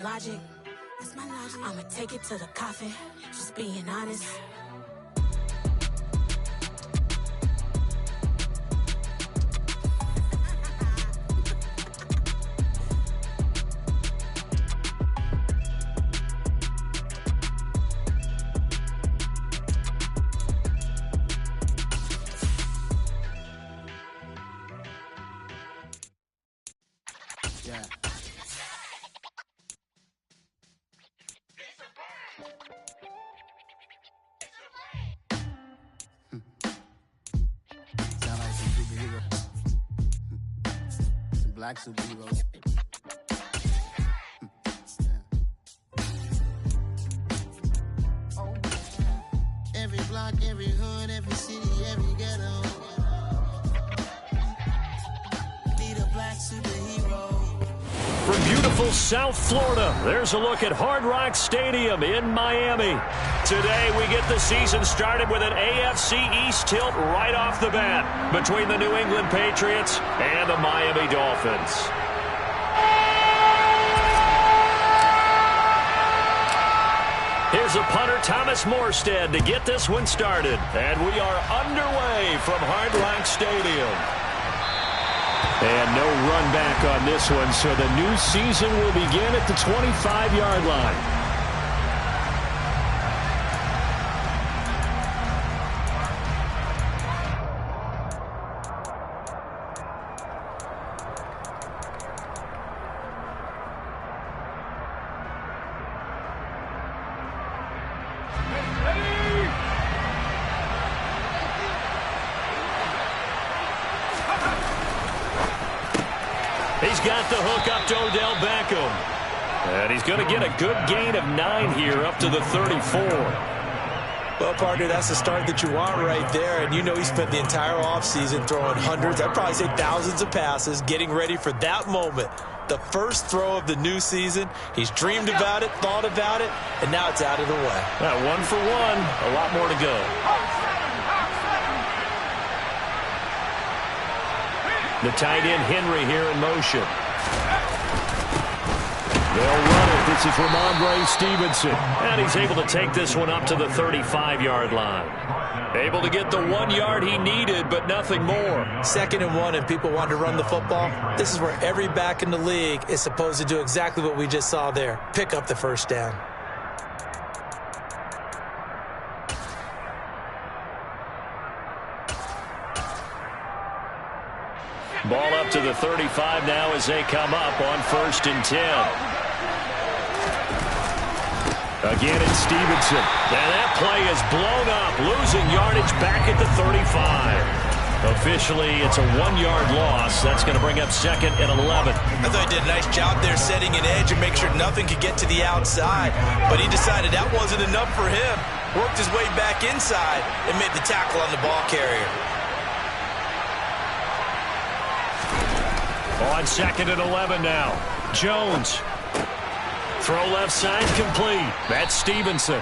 Logic, that's my logic. I'ma take it to the coffin, just being honest. Yeah. Sound like some superheroes. Some black superheroes. Every block, every hood, every city, every ghetto. Need a black superhero. From beautiful South Florida, there's a look at Hard Rock Stadium in Miami. Today, we get the season started with an AFC East tilt right off the bat between the New England Patriots and the Miami Dolphins. Here's a punter, Thomas Morstead, to get this one started. And we are underway from Hard Rock Stadium. And no run back on this one, so the new season will begin at the 25-yard line. He's got the hook up to Odell Beckham. And he's going to get a good gain of 9 here up to the 34. Well, partner, that's the start that you want right there. And you know he spent the entire offseason throwing hundreds, I'd probably say thousands of passes, getting ready for that moment. The first throw of the new season. He's dreamed about it, thought about it, and now it's out of the way. Now, 1 for 1, a lot more to go. The tight end Henry here in motion. They'll run it. This is Ramondre Stevenson. And he's able to take this one up to the 35-yard line. Able to get the 1 yard he needed, but nothing more. 2nd and 1, and people want to run the football. This is where every back in the league is supposed to do exactly what we just saw there. Pick up the first down. Ball up to the 35 now as they come up on 1st and 10. Again, it's Stevenson. And that play is blown up, losing yardage back at the 35. Officially, it's a 1-yard loss. That's going to bring up 2nd and 11. I thought he did a nice job there setting an edge and make sure nothing could get to the outside. But he decided that wasn't enough for him. Worked his way back inside and made the tackle on the ball carrier. On 2nd and 11 now. Jones. Throw left side complete. That's Stevenson.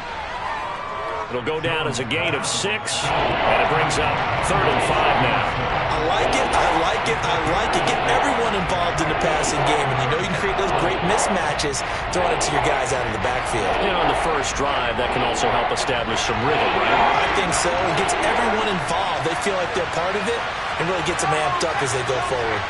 It'll go down as a gain of 6. And it brings up 3rd and 5 now. I like it, I like it, I like it. Get everyone involved in the passing game. And you know you can create those great mismatches throwing it to your guys out of the backfield. You know, on the first drive, that can also help establish some rhythm, right? I think so. It gets everyone involved. They feel like they're part of it and really gets them amped up as they go forward.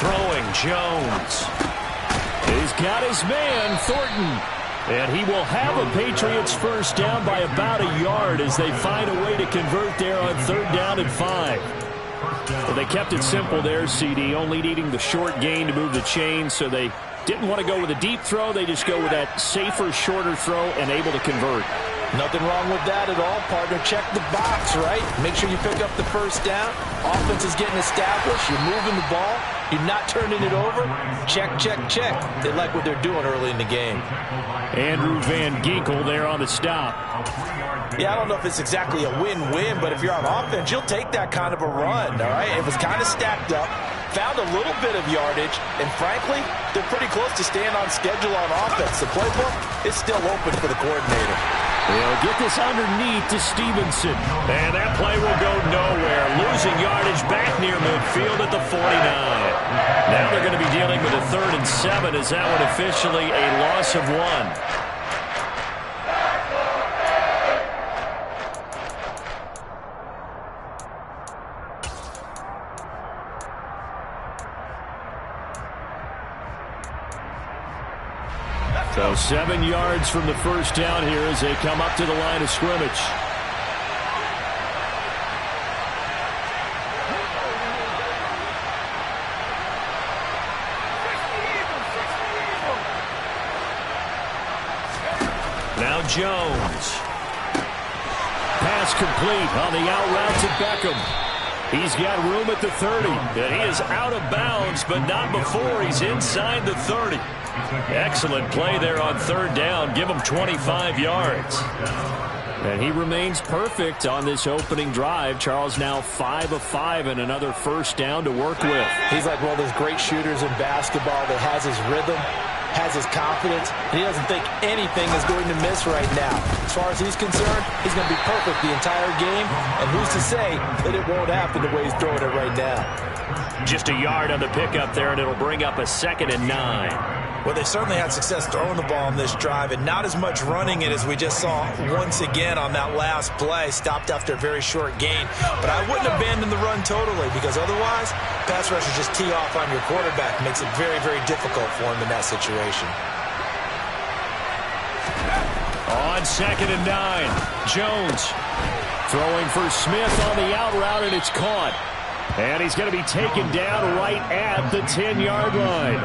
Throwing Jones. He's got his man, Thornton. And he will have a Patriots first down by about a yard as they find a way to convert there on 3rd down and 5. Well, they kept it simple there, CD, only needing the short gain to move the chain, so they didn't want to go with a deep throw. They just go with that safer, shorter throw and able to convert. Nothing wrong with that at all, partner. Check the box, right? Make sure you pick up the first down. Offense is getting established. You're moving the ball. You're not turning it over. Check, check, check. They like what they're doing early in the game. Andrew Van Ginkel there on the stop. Yeah, I don't know if it's exactly a win-win, but if you're on offense, you'll take that kind of a run, all right? It was kind of stacked up, found a little bit of yardage, and frankly, they're pretty close to staying on schedule on offense. The playbook is still open for the coordinator. They'll get this underneath to Stevenson. And that play will go nowhere. Losing yardage back near midfield at the 49. Now they're going to be dealing with a 3rd and 7 as that one officially a loss of 1. So 7 yards from the first down here as they come up to the line of scrimmage. Now Jones. Pass complete on the out route to Beckham. He's got room at the 30. And he is out of bounds, but not before he's inside the 30. Excellent play there on 3rd down. Give him 25 yards. And he remains perfect on this opening drive. Charles now 5 of 5 and another first down to work with. He's like one of those great shooters in basketball that has his rhythm, has his confidence, and he doesn't think anything is going to miss right now. As far as he's concerned, he's going to be perfect the entire game, and who's to say that it won't happen the way he's throwing it right now. Just a yard on the pickup there, and it'll bring up a 2nd and 9. Well, they certainly had success throwing the ball on this drive, and not as much running it as we just saw once again on that last play. Stopped after a very short gain. But I wouldn't abandon the run totally, because otherwise, pass rushers just tee off on your quarterback. Makes it very, very difficult for him in that situation. On 2nd and 9, Jones throwing for Smith on the out route, and it's caught. And he's going to be taken down right at the 10-yard line.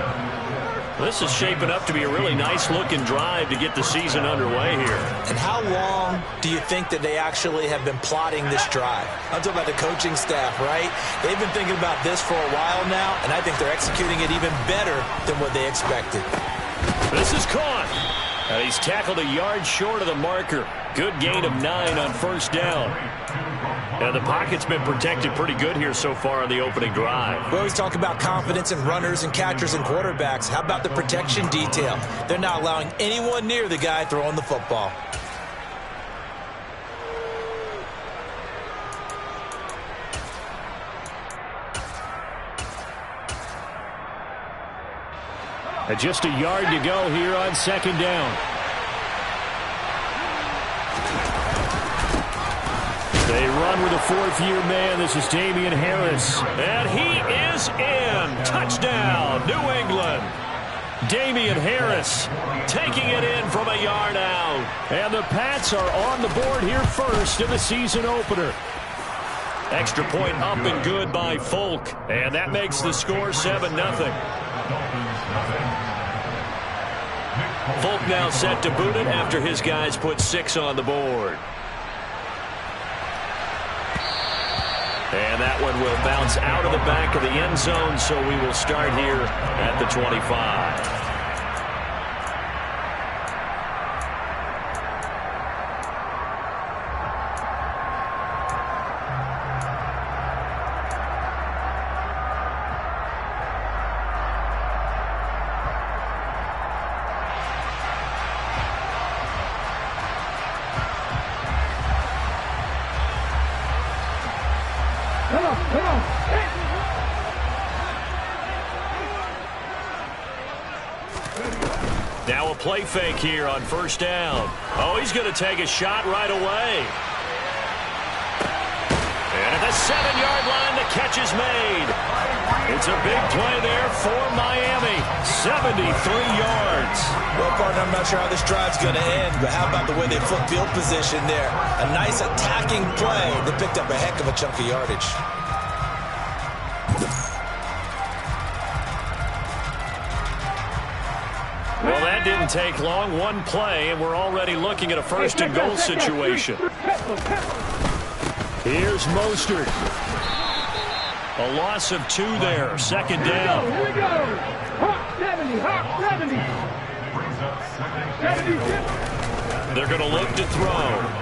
This is shaping up to be a really nice-looking drive to get the season underway here. And how long do you think that they actually have been plotting this drive? I'm talking about the coaching staff, right? They've been thinking about this for a while now, and I think they're executing it even better than what they expected. This is caught. And he's tackled a yard short of the marker. Good gain of 9 on first down. And the pocket's been protected pretty good here so far on the opening drive. We always talk about confidence in runners and catchers and quarterbacks. How about the protection detail? They're not allowing anyone near the guy throwing the football. And just a yard to go here on 2nd down. They run with a 4th-year man. This is Damian Harris. And he is in. Touchdown, New England. Damian Harris taking it in from a yard out. And the Pats are on the board here first in the season opener. Extra point up and good by Folk. And that makes the score 7-0. Folk now set to boot it after his guys put 6 on the board. And that one will bounce out of the back of the end zone, so we will start here at the 25. Now a play fake here on first down. Oh, he's going to take a shot right away. And at the 7-yard line, the catch is made. It's a big play there for Miami. 73 yards. Well, partner, I'm not sure how this drive's going to end, but how about the way they flip field position there? A nice attacking play that picked up a heck of a chunk of yardage. Well, that didn't take long. One play, and we're already looking at a first-and-goal situation. Here's Mostert. A loss of 2 there. 2nd down. Here we go. Hot 70. They're going to look to throw.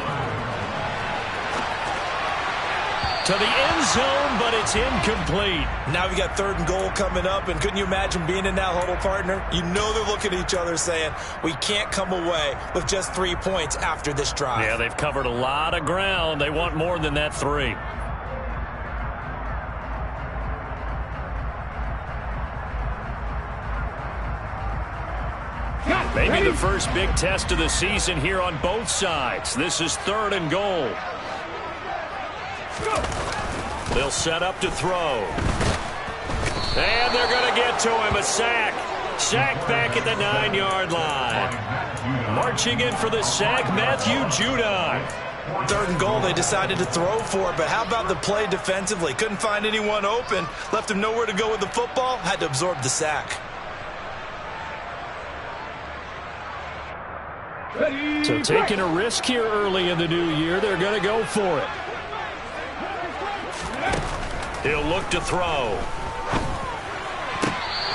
to the end zone, but it's incomplete. Now we got 3rd and goal coming up, and couldn't you imagine being in that huddle, partner? You know they're looking at each other saying, we can't come away with just 3 points after this drive. Yeah, they've covered a lot of ground. They want more than that 3. Maybe the first big test of the season here on both sides. This is 3rd and goal. They'll set up to throw. And they're going to get to him. A sack. Sacked back at the 9-yard line. Marching in for the sack, Matthew Judon. 3rd and goal, they decided to throw for it, but how about the play defensively? Couldn't find anyone open. Left him nowhere to go with the football. Had to absorb the sack. So taking a risk here early in the new year, they're going to go for it. He'll look to throw.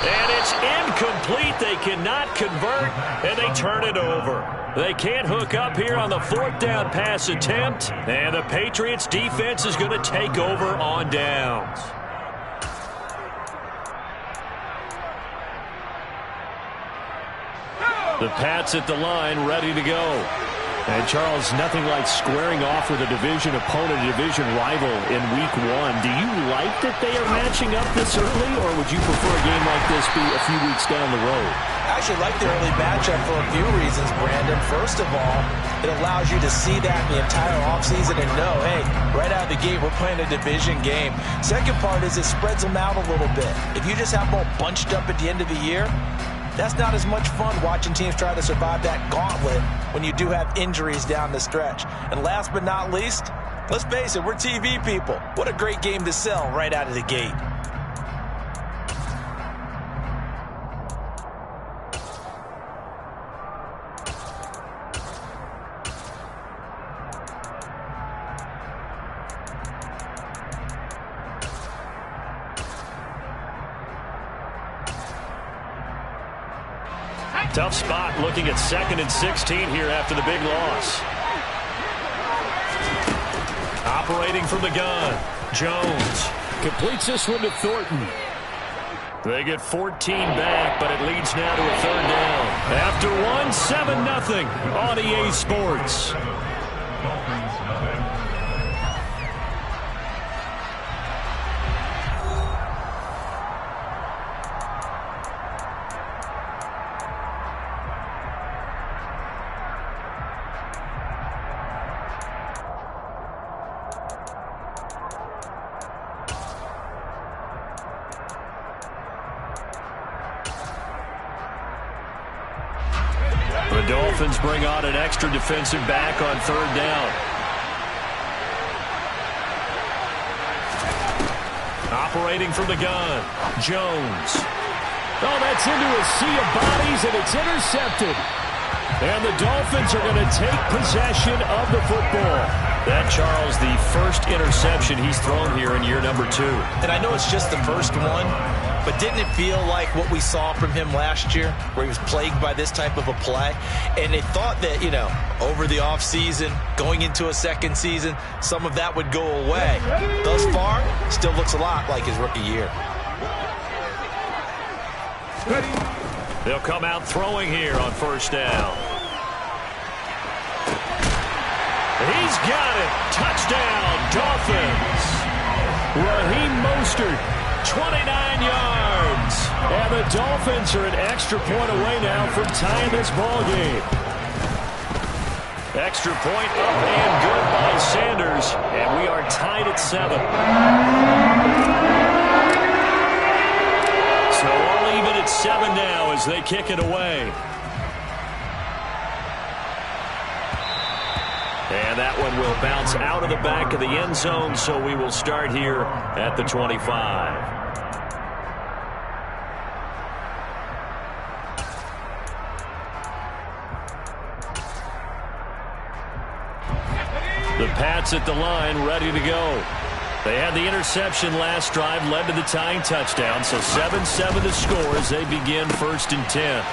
And it's incomplete. They cannot convert, and they turn it over. They can't hook up here on the 4th down pass attempt, and the Patriots defense is going to take over on downs. The Pats at the line, ready to go. And, Charles, nothing like squaring off with a division opponent, a division rival in Week 1. Do you like that they are matching up this early, or would you prefer a game like this be a few weeks down the road? I actually like the early matchup for a few reasons, Brandon. First of all, it allows you to see that the entire offseason and know, hey, right out of the gate, we're playing a division game. Second part is it spreads them out a little bit. If you just have them all bunched up at the end of the year, that's not as much fun watching teams try to survive that gauntlet when you do have injuries down the stretch. And last but not least, let's face it, we're TV people. What a great game to sell right out of the gate. Tough spot looking at 2nd and 16 here after the big loss. Operating from the gun. Jones completes this one to Thornton. They get 14 back, but it leads now to a 3rd down. After 7-0 on EA Sports. The Dolphins bring on an extra defensive back on 3rd down. Operating from the gun, Jones. Oh, that's into a sea of bodies, and it's intercepted. And the Dolphins are going to take possession of the football. That, Charles, the first interception he's thrown here in year number 2. And I know it's just the first one, but didn't it feel like what we saw from him last year, where he was plagued by this type of a play? And they thought that, over the offseason, going into a second season, some of that would go away. Thus far, still looks a lot like his rookie year. They'll come out throwing here on 1st down. He's got it. Touchdown, Dolphins. Raheem Mostert, 29 yards. And the Dolphins are an extra point away now from tying this ball game. Extra point up and good by Sanders. And we are tied at 7. So all even at 7 now as they kick it away. And that one will bounce out of the back of the end zone, so we will start here at the 25. The Pats at the line, ready to go. They had the interception last drive, led to the tying touchdown, so 7-7 the score as they begin 1st and 10.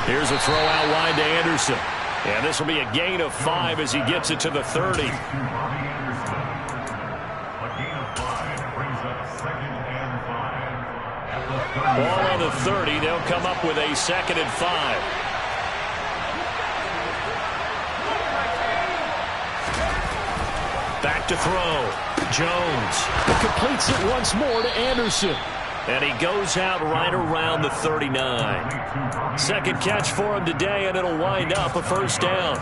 Here's a throw out wide to Anderson. And this will be a gain of 5 as he gets it to the 30. Ball on the 30. They'll come up with a 2nd and 5. Back to throw. Jones completes it once more to Anderson. And he goes out right around the 39. Second catch for him today, and it'll wind up a 1st down.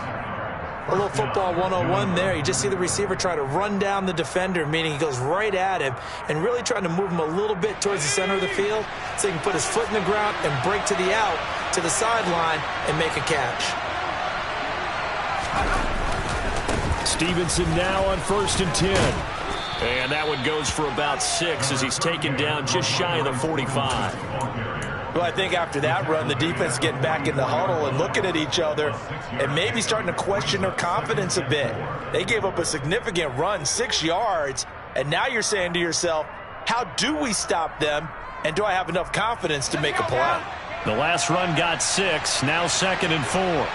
A little football 101 there. You just see the receiver try to run down the defender, meaning he goes right at him and really trying to move him a little bit towards the center of the field so he can put his foot in the ground and break to the out, to the sideline, and make a catch. Stevenson now on 1st and 10. And that one goes for about 6 as he's taken down just shy of the 45. Well, I think after that run, the defense is getting back in the huddle and looking at each other and maybe starting to question their confidence a bit. They gave up a significant run, 6 yards, and now you're saying to yourself, how do we stop them, and do I have enough confidence to make a play? The last run got 6, now 2nd and 4.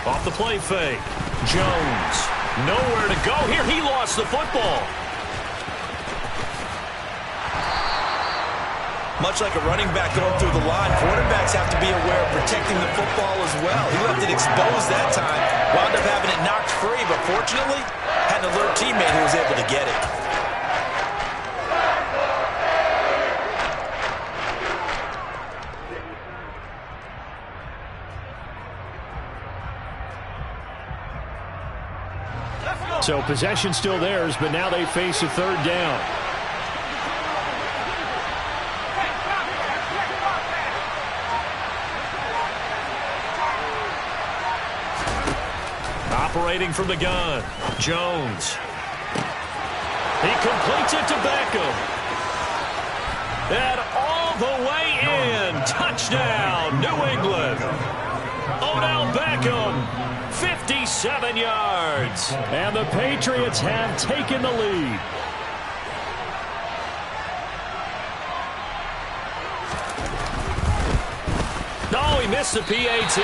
Off the play fake. Jones. Nowhere to go here. He lost the football. Much like a running back going through the line, quarterbacks have to be aware of protecting the football as well. He left it exposed that time, wound up having it knocked free, but fortunately, had an alert teammate who was able to get it. So possession still theirs, but now they face a 3rd down. Operating from the gun, Jones. He completes it to Beckham. And all the way in. Touchdown, New England. Odell Beckham. 57 yards. And the Patriots have taken the lead. No, he missed the PAT.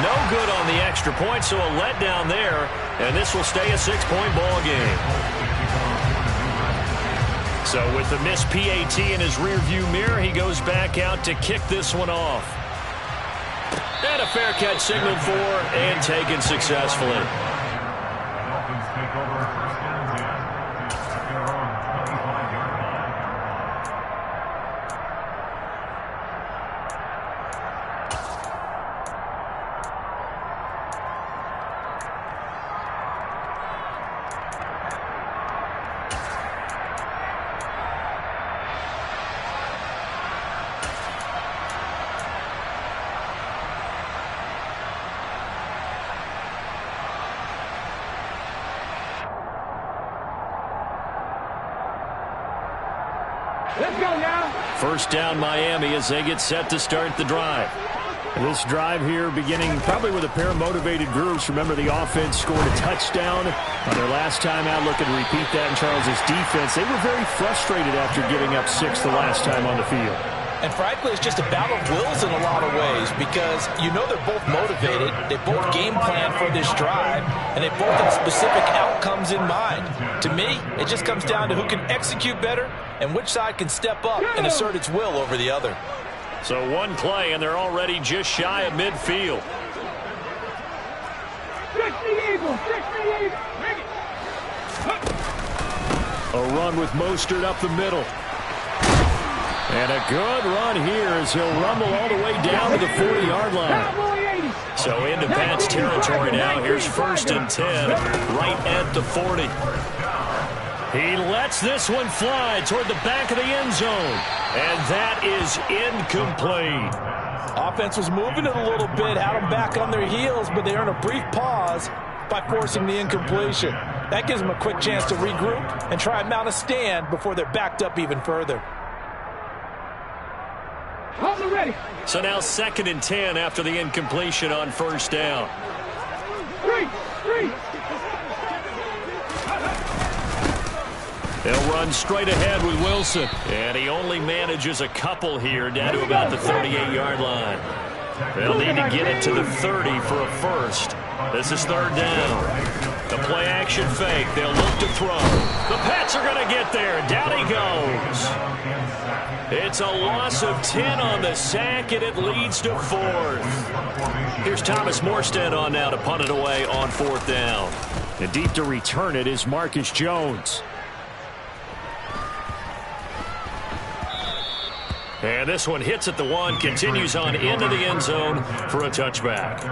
No good on the extra point, so a letdown there. And this will stay a 6-point ball game. So with the missed PAT in his rearview mirror, he goes back out to kick this one off. And a fair catch signaled for and taken successfully. Let's go now. 1st down Miami as they get set to start the drive. This drive here beginning probably with a pair of motivated groups. Remember, the offense scored a touchdown on their last time out. Looking to repeat that in Charles's defense. They were very frustrated after giving up 6 the last time on the field. And frankly, it's just a battle of wills in a lot of ways because you know they're both motivated. They both game plan for this drive, and they both have specific outcomes in mind. To me, it just comes down to who can execute better and which side can step up and assert its will over the other. So one play, and they're already just shy of midfield. 60 Eagles, 60 Eagles. A run with Mostert up the middle. And a good run here as he'll rumble all the way down to the 40-yard line. So into Pat's territory now. Here's 1st and 10, right at the 40. He lets this one fly toward the back of the end zone. And that is incomplete. Offense was moving it a little bit, had them back on their heels, but they earned a brief pause by forcing the incompletion. That gives them a quick chance to regroup and try and mount a stand before they're backed up even further. Ready. So now 2nd and 10 after the incompletion on 1st down. 3. They'll run straight ahead with Wilson. And he only manages a couple here down to about the 38-yard line. They'll need to get it to the 30 for a first. This is third down. The play action fake. They'll look to throw. The Pats are going to get there. Down he goes. It's a loss of 10 on the sack, and it leads to fourth. Here's Thomas Morstead on now to punt it away on fourth down. And deep to return it is Marcus Jones. And this one hits at the 1, continues on into the end zone for a touchback.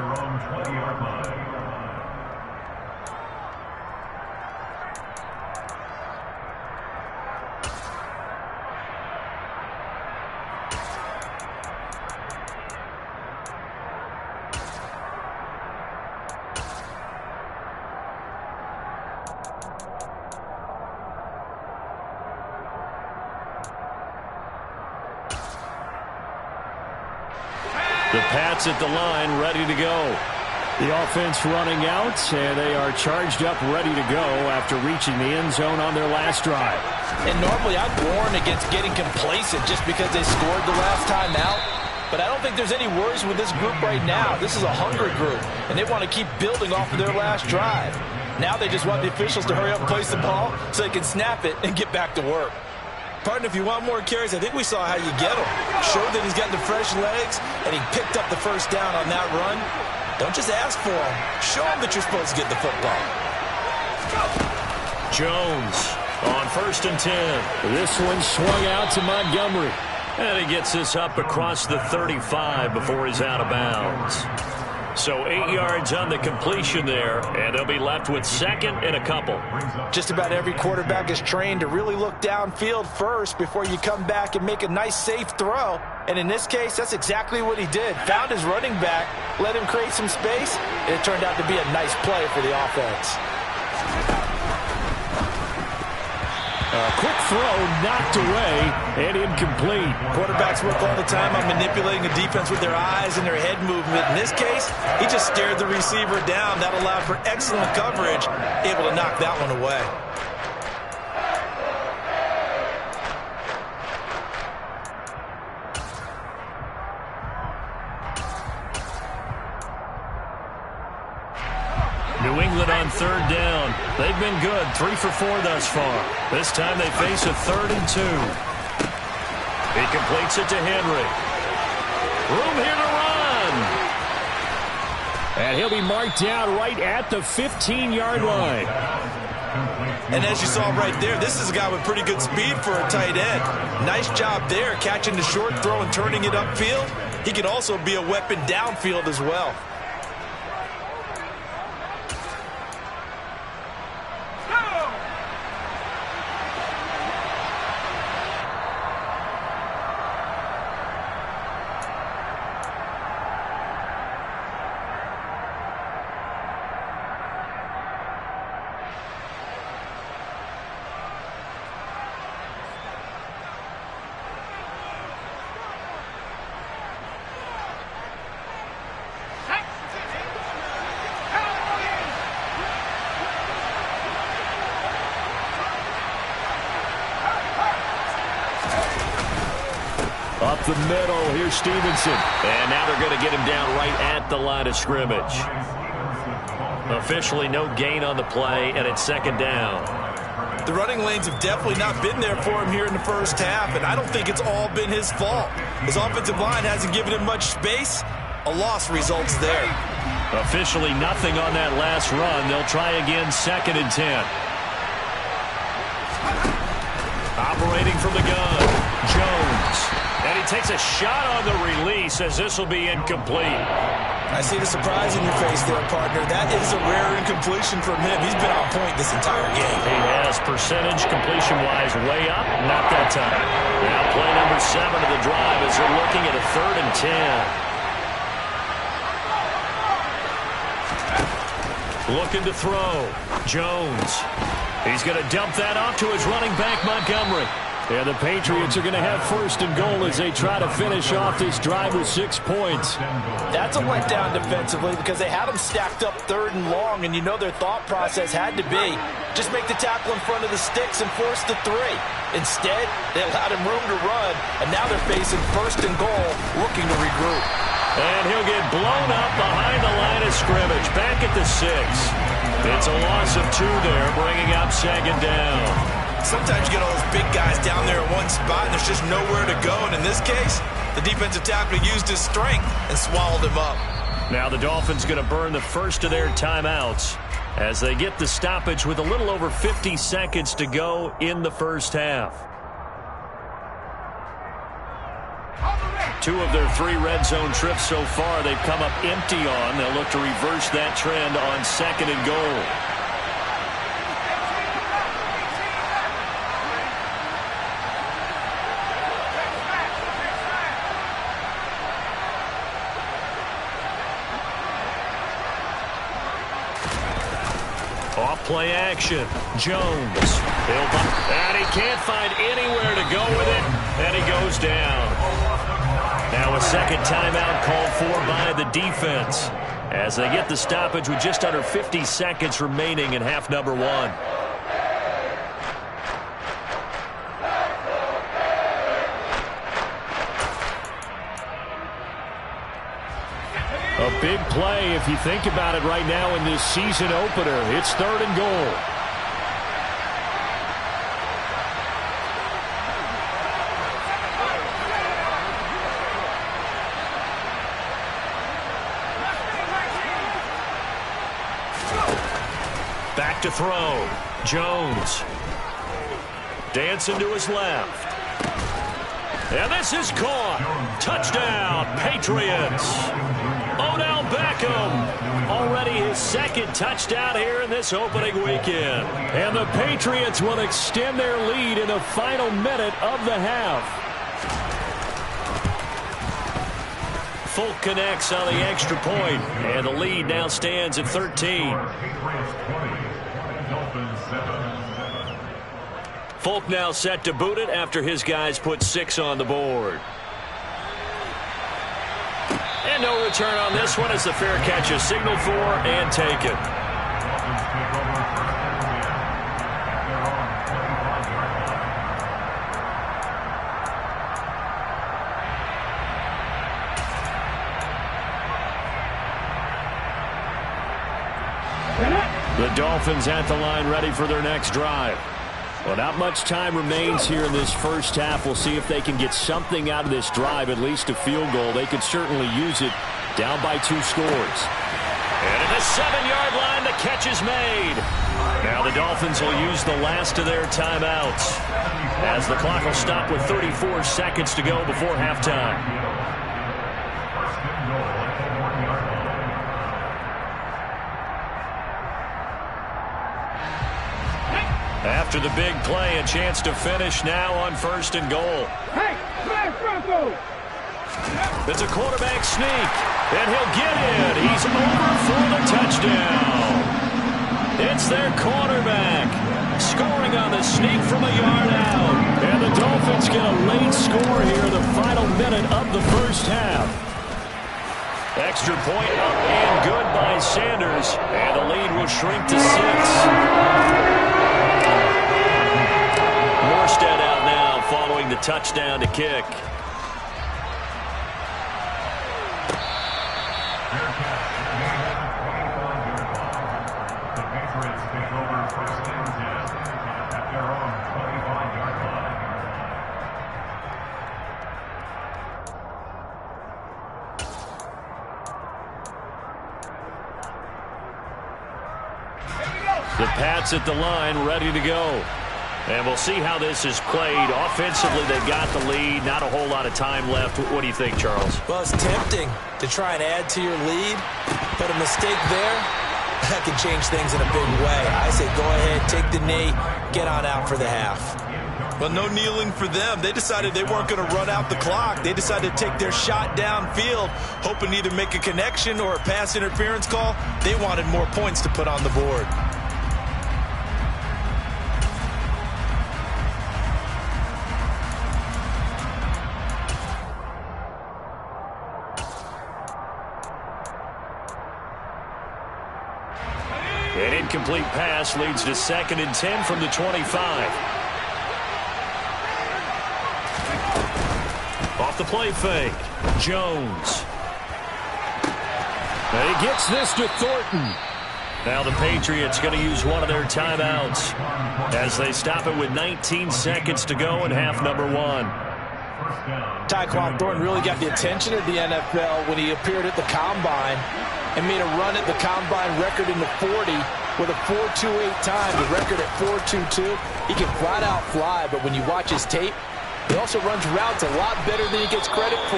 The Pats at the line, ready to go. The offense running out, and they are charged up, ready to go after reaching the end zone on their last drive. And normally I'd warn against getting complacent just because they scored the last time out. But I don't think there's any worries with this group right now. This is a hungry group, and they want to keep building off of their last drive. Now they just want the officials to hurry up and place the ball so they can snap it and get back to work. Partner, if you want more carries, I think we saw how you get him. Showed that he's got the fresh legs, and he picked up the first down on that run. Don't just ask for him. Show him that you're supposed to get the football. Jones on 1st and 10. This one swung out to Montgomery. And he gets this up across the 35 before he's out of bounds. So 8 yards on the completion there, and they'll be left with second and a couple. Just about every quarterback is trained to really look downfield first before you come back and make a nice, safe throw. And in this case, that's exactly what he did. Found his running back, let him create some space, and it turned out to be a nice play for the offense. A quick throw knocked away and incomplete. Quarterbacks work all the time on manipulating a defense with their eyes and their head movement. In this case, he just stared the receiver down. That allowed for excellent coverage, able to knock that one away. New England on third down. They've been good, 3 for 4 thus far. This time they face a 3rd and 2. He completes it to Henry. Room here to run. And he'll be marked down right at the 15-yard line. And as you saw right there, this is a guy with pretty good speed for a tight end. Nice job there, catching the short throw and turning it upfield. He can also be a weapon downfield as well. Up the middle, here's Stevenson. And now they're going to get him down right at the line of scrimmage. Officially no gain on the play, and it's 2nd down. The running lanes have definitely not been there for him here in the first half, and I don't think it's all been his fault. His offensive line hasn't given him much space. A loss results there. Officially nothing on that last run. They'll try again, 2nd and 10. Operating from the gun, Jones. And he takes a shot on the release as this will be incomplete. I see the surprise in your face there, partner. That is a rare incompletion from him. He's been on point this entire game. He has percentage completion-wise way up. Not that time. Now play number 7 of the drive as they're looking at a 3rd and 10. Looking to throw. Jones. He's going to dump that off to his running back, Montgomery. And the Patriots are going to have first and goal as they try to finish off this drive with 6 points. That's a letdown defensively because they had them stacked up 3rd and long, and you know their thought process had to be just make the tackle in front of the sticks and force the 3. Instead, they allowed him room to run, and now they're facing first and goal, looking to regroup. And he'll get blown up behind the line of scrimmage, back at the 6. It's a loss of 2 there, bringing up 2nd down. Sometimes you get all those big guys down there in one spot, and there's just nowhere to go. And in this case, the defensive tackle used his strength and swallowed him up. Now the Dolphins going to burn the first of their timeouts as they get the stoppage with a little over 50 seconds to go in the first half. 2 of their 3 red zone trips so far they've come up empty on. They'll look to reverse that trend on 2nd and goal. Play action. Jones. And he can't find anywhere to go with it. And he goes down. Now a second timeout called for by the defense as they get the stoppage with just under 50 seconds remaining in half number 1. A big play if you think about it right now in this season opener. It's 3rd and goal. Back to throw. Jones. Dancing to his left. And this is caught. Touchdown, Patriots. Odell Beckham, already his 2nd touchdown here in this opening weekend. And the Patriots will extend their lead in the final minute of the half. Folk connects on the extra point, and the lead now stands at 13. Folk now set to boot it after his guys put 6 on the board. And no return on this one as the fair catch is signaled for and taken. The Dolphins at the line ready for their next drive. Well, not much time remains here in this first half. We'll see if they can get something out of this drive, at least a field goal. They could certainly use it down by 2 scores. And at the 7-yard line, the catch is made. Now the Dolphins will use the last of their timeouts as the clock will stop with 34 seconds to go before halftime. After the big play, a chance to finish now on 1st and goal. Hey, flash Bronco! It's a quarterback sneak, and he'll get in. He's over for the touchdown. It's their quarterback scoring on the sneak from a yard out. And the Dolphins get a late score here in the final minute of the first half. Extra point up and good by Sanders, and the lead will shrink to 6. Morstead out now following the touchdown to kick. The Pats at the line ready to go. And we'll see how this is played. Offensively, they've got the lead. Not a whole lot of time left. What do you think, Charles? Well, it's tempting to try and add to your lead, but a mistake there, that can change things in a big way. I say go ahead, take the knee, get on out for the half. Well, no kneeling for them. They decided they weren't going to run out the clock. They decided to take their shot downfield, hoping to either make a connection or a pass interference call. They wanted more points to put on the board. An incomplete pass leads to 2nd and 10 from the 25. Off the play fake. Jones. And he gets this to Thornton. Now the Patriots going to use one of their timeouts as they stop it with 19 seconds to go in half number 1. Tyquan Thornton really got the attention of the NFL when he appeared at the Combine and made a run at the Combine record in the 40 with a 4.28 time, the record at 4.22. He can flat out fly, but when you watch his tape, he also runs routes a lot better than he gets credit for.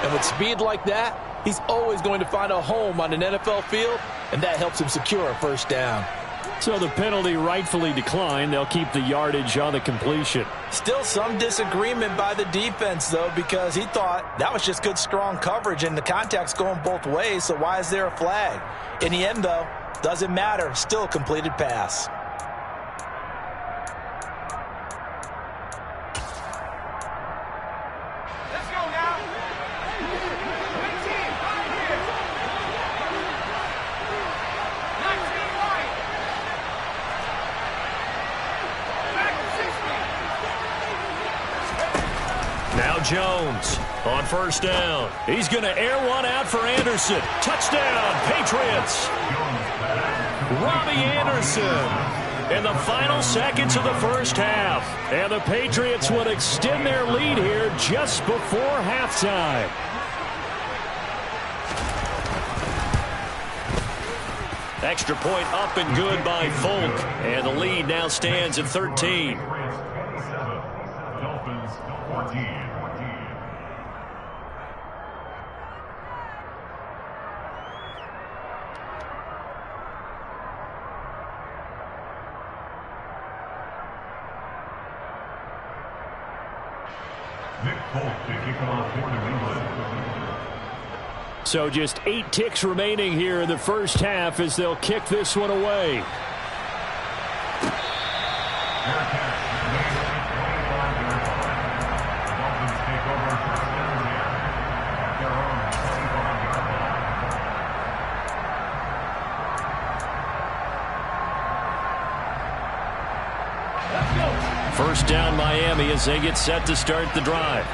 And with speed like that, he's always going to find a home on an NFL field, and that helps him secure a first down. So the penalty rightfully declined. They'll keep the yardage on the completion. Still some disagreement by the defense, though, because he thought that was just good, strong coverage, and the contact's going both ways, so why is there a flag? In the end, though, doesn't matter. Still a completed pass. Jones on first down. He's going to air one out for Anderson. Touchdown, Patriots. Robbie Anderson in the final seconds of the first half. And the Patriots would extend their lead here just before halftime. Extra point up and good by Folk. And the lead now stands at 13. Dolphins 14. So just 8 ticks remaining here in the first half as they'll kick this one away. First down Miami as they get set to start the drive.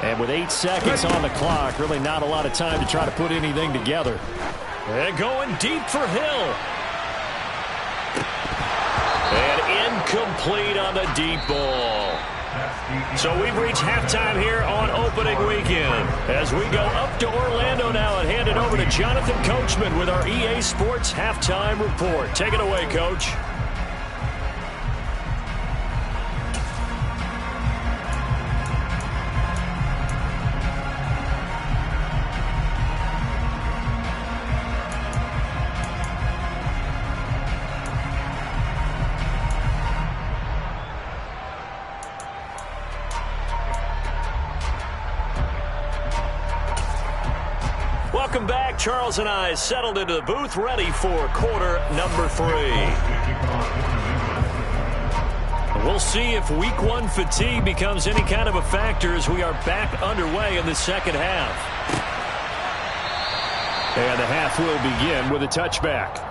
And with 8 seconds on the clock, really not a lot of time to try to put anything together. And going deep for Hill. And incomplete on the deep ball. So we've reached halftime here on opening weekend. As we go up to Orlando now and hand it over to Jonathan Coachman with our EA Sports Halftime Report. Take it away, Coach. Welcome back. Charles and I settled into the booth, ready for quarter number 3. We'll see if week 1 fatigue becomes any kind of a factor as we are back underway in the second half. And the half will begin with a touchback.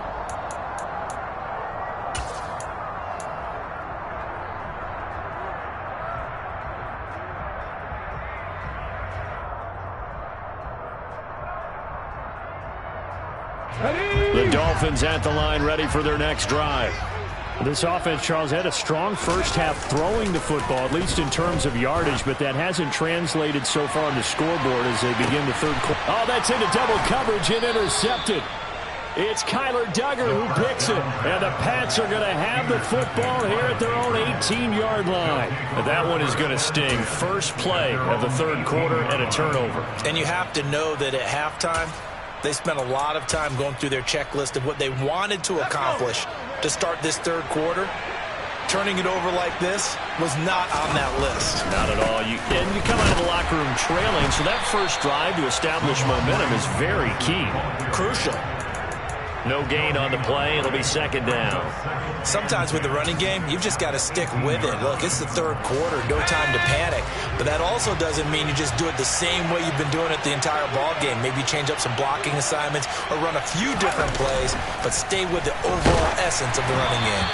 The Dolphins at the line, ready for their next drive. This offense, Charles, had a strong first half throwing the football, at least in terms of yardage, but that hasn't translated so far on the scoreboard as they begin the third quarter. Oh, that's into double coverage and intercepted. It's Kyler Duggar who picks it, and the Pats are going to have the football here at their own 18-yard line. That one is going to sting. First play of the third quarter and a turnover. And you have to know that at halftime, they spent a lot of time going through their checklist of what they wanted to accomplish to start this third quarter. Turning it over like this was not on that list. Not at all. And you come out of the locker room trailing, so that first drive to establish momentum is very key. Crucial. No gain on the play. It'll be second down. Sometimes with the running game, you've just got to stick with it. Look, it's the third quarter, no time to panic. But that also doesn't mean you just do it the same way you've been doing it the entire ball game. Maybe change up some blocking assignments or run a few different plays, but stay with the overall essence of the running game.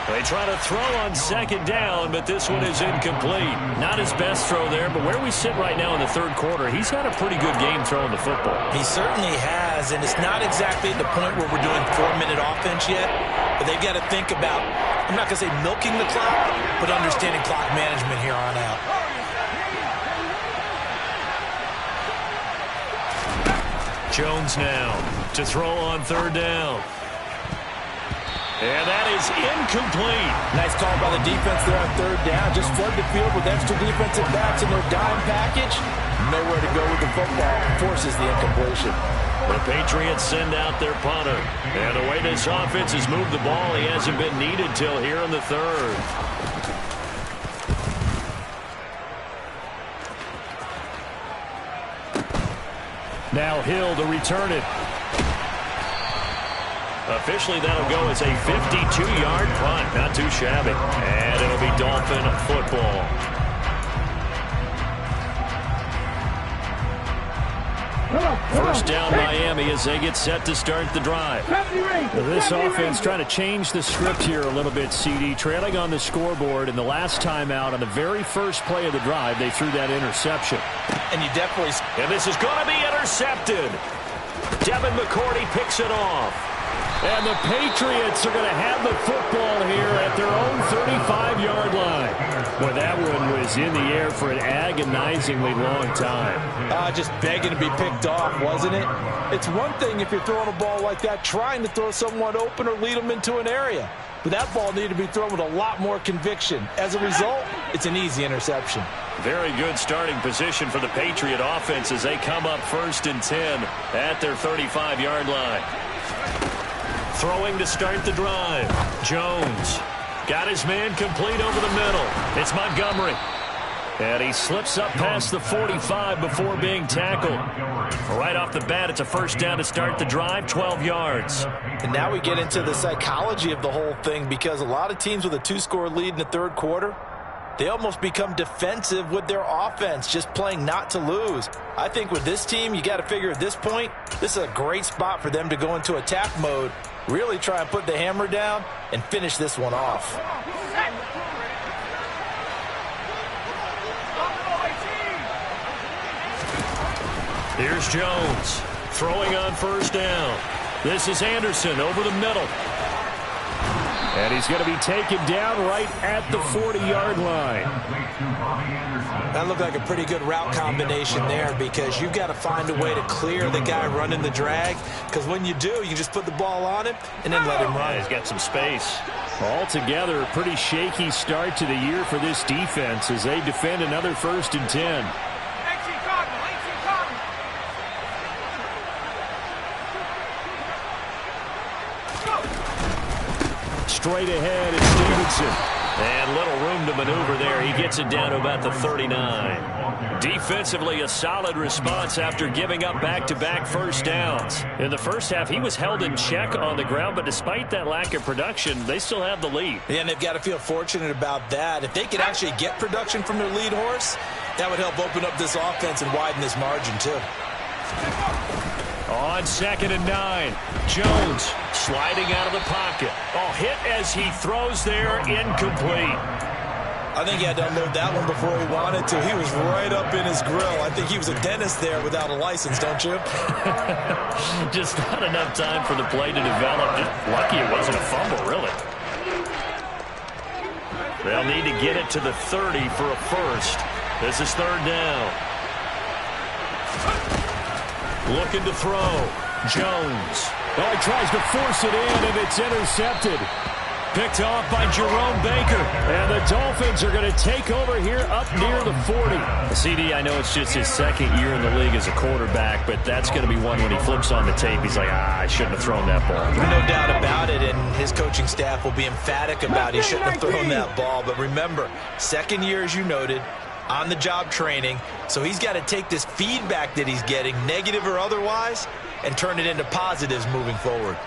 They try to throw on second down, but this one is incomplete. Not his best throw there, but where we sit right now in the third quarter, he's had a pretty good game throwing the football. He certainly has, and it's not exactly at the point where we're doing 4-minute offense yet, but they've got to think about, I'm not going to say milking the clock, but understanding clock management here on out. Jones now to throw on third down. And that is incomplete. Nice call by the defense there on third down. Just flood the field with extra defensive backs in their dime package. Nowhere to go with the football. Forces the incompletion. The Patriots send out their punter. And the way this offense has moved the ball, he hasn't been needed till here in the third. Now Hill to return it. Officially, that'll go as a 52-yard punt. Not too shabby. And it'll be Dolphin football. First down Miami as they get set to start the drive. This offense trying to change the script here a little bit, CD. Trailing on the scoreboard, and the last time out on the very first play of the drive, they threw that interception. And you definitely... And this is going to be intercepted. Devin McCourty picks it off. And the Patriots are going to have the football here at their own 35-yard line. Well, that one was in the air for an agonizingly long time. Just begging to be picked off, wasn't it? It's one thing if you're throwing a ball like that, trying to throw someone open or lead them into an area. But that ball needed to be thrown with a lot more conviction. As a result, it's an easy interception. Very good starting position for the Patriot offense as they come up 1st and 10 at their 35-yard line. Throwing to start the drive. Jones got his man complete over the middle. It's Montgomery. And he slips up past the 45 before being tackled. Right off the bat, it's a first down to start the drive, 12 yards. And now we get into the psychology of the whole thing, because a lot of teams with a 2-score lead in the third quarter, they almost become defensive with their offense, just playing not to lose. I think with this team, you got to figure at this point, this is a great spot for them to go into attack mode, really try and put the hammer down and finish this one off. Here's Jones throwing on first down. This is Anderson over the middle. And he's going to be taken down right at the 40-yard line. That looked like a pretty good route combination there, because you've got to find a way to clear the guy running the drag, because when you do, you just put the ball on him and then let him run. He's got some space. Altogether, a pretty shaky start to the year for this defense as they defend another 1st and 10. Straight ahead, it's Stevenson. And little room to maneuver there. He gets it down to about the 39. Defensively, a solid response after giving up back-to-back first downs. In the first half, he was held in check on the ground, but despite that lack of production, they still have the lead. Yeah, and they've got to feel fortunate about that. If they could actually get production from their lead horse, that would help open up this offense and widen this margin, too. On 2nd and 9, Jones sliding out of the pocket. Oh, hit as he throws there, incomplete. I think he had to unload that one before he wanted to. He was right up in his grill. I think he was a dentist there without a license, don't you? Just not enough time for the play to develop. Just lucky it wasn't a fumble, really. They'll need to get it to the 30 for a first. This is 3rd down. Looking to throw. Jones. Oh, he tries to force it in, and it's intercepted. Picked off by Jerome Baker. And the Dolphins are going to take over here up near the 40. CD, I know it's just his 2nd year in the league as a quarterback, but that's going to be one when he flips on the tape. He's like, I shouldn't have thrown that ball. No doubt about it, and his coaching staff will be emphatic about he shouldn't have thrown that ball. But remember, 2nd year, as you noted, on-the-job training, so he's got to take this feedback that he's getting, negative or otherwise, and turn it into positives moving forward.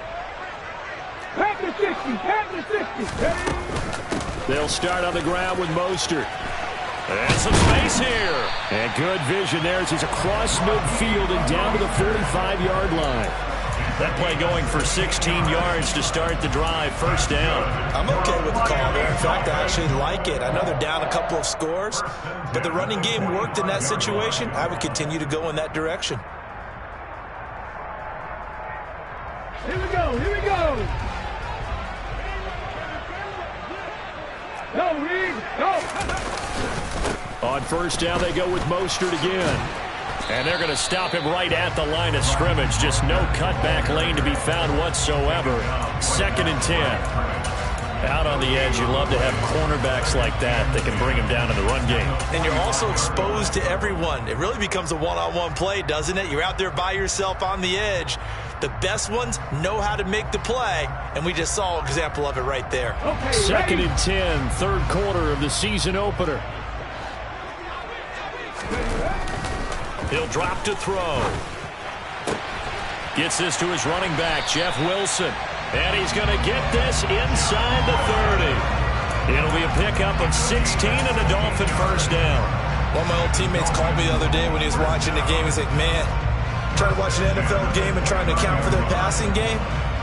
Pack the 60, pack the 60. They'll start on the ground with Mostert. And some space here. And good vision there as he's across midfield and down to the 45-yard line. That play going for 16 yards to start the drive. First down. I'm okay with the call there. In fact, I actually like it. I know they're down a couple of scores, but the running game worked in that situation. I would continue to go in that direction. Here we go, here we go. Go, Reed, go. On first down, they go with Mostert again. And they're going to stop him right at the line of scrimmage. Just no cutback lane to be found whatsoever. 2nd and 10. Out on the edge, you love to have cornerbacks like that can bring him down in the run game. And you're also exposed to everyone. It really becomes a one-on-one play, doesn't it? You're out there by yourself on the edge. The best ones know how to make the play, and we just saw an example of it right there. Okay, 2nd and 10, third quarter of the season opener. He'll drop to throw. Gets this to his running back, Jeff Wilson. And he's going to get this inside the 30. It'll be a pickup of 16 and a Dolphin first down. One of my old teammates called me the other day when he was watching the game. He's like, man, trying to watch an NFL game and trying to account for their passing game,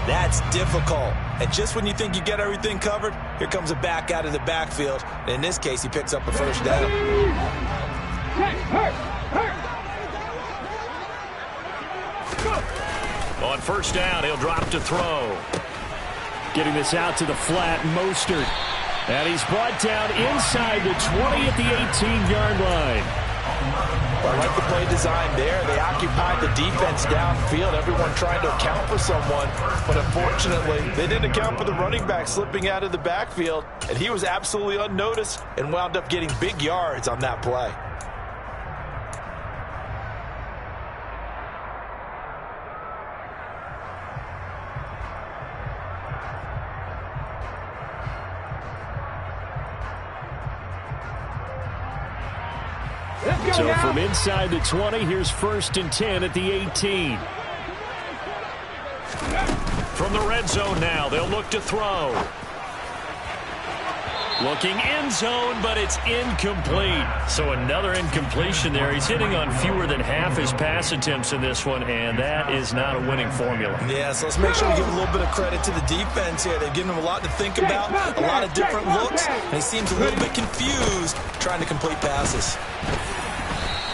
that's difficult. And just when you think you get everything covered, here comes a back out of the backfield. And in this case, he picks up a first down. On first down, he'll drop to throw. Getting this out to the flat, Mostert. And he's brought down inside the 20 at the 18-yard line. I like the play design there. They occupied the defense downfield, everyone trying to account for someone. But unfortunately, they didn't account for the running back slipping out of the backfield. And he was absolutely unnoticed and wound up getting big yards on that play. So from inside the 20, here's 1st and 10 at the 18. From the red zone now, they'll look to throw. Looking end zone, but it's incomplete. So another incompletion there. He's hitting on fewer than half his pass attempts in this one, and that is not a winning formula. Yeah, so let's make sure we give a little bit of credit to the defense here. They've given him a lot to think about, a lot of different looks, and he seems a little bit confused trying to complete passes.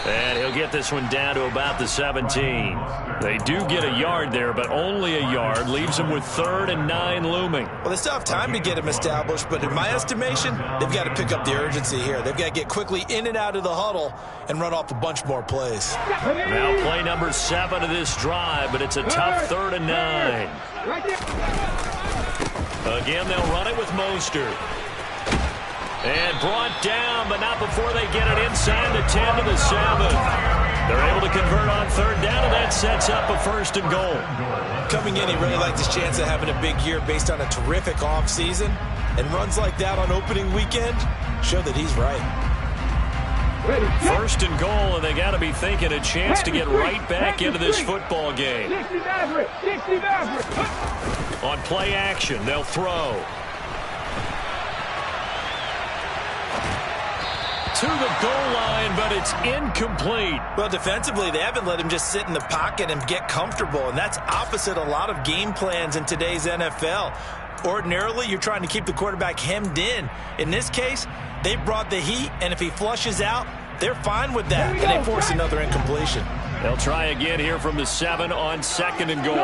And he'll get this one down to about the 17. They do get a yard there, but only a yard. Leaves them with 3rd and 9 looming. Well, they still have time to get him established, but in my estimation, they've got to pick up the urgency here. They've got to get quickly in and out of the huddle and run off a bunch more plays. Now play number 7 of this drive, but it's a tough 3rd and 9. Again, they'll run it with Mostert. And brought down, but not before they get it inside the 10 to the 7. They're able to convert on 3rd down, and that sets up a 1st and goal. Coming in, he really liked his chance of having a big year based on a terrific offseason. And runs like that on opening weekend show that he's right. 1st and goal, and they got to be thinking a chance to get right back into this football game. On play action, they'll throw. To the goal line, but it's incomplete. Well, defensively, they haven't let him just sit in the pocket and get comfortable, and that's opposite a lot of game plans in today's NFL. Ordinarily, you're trying to keep the quarterback hemmed in. In this case, they brought the heat, and if he flushes out, they're fine with that, and they force another incompletion. They'll try again here from the 7 on 2nd and goal.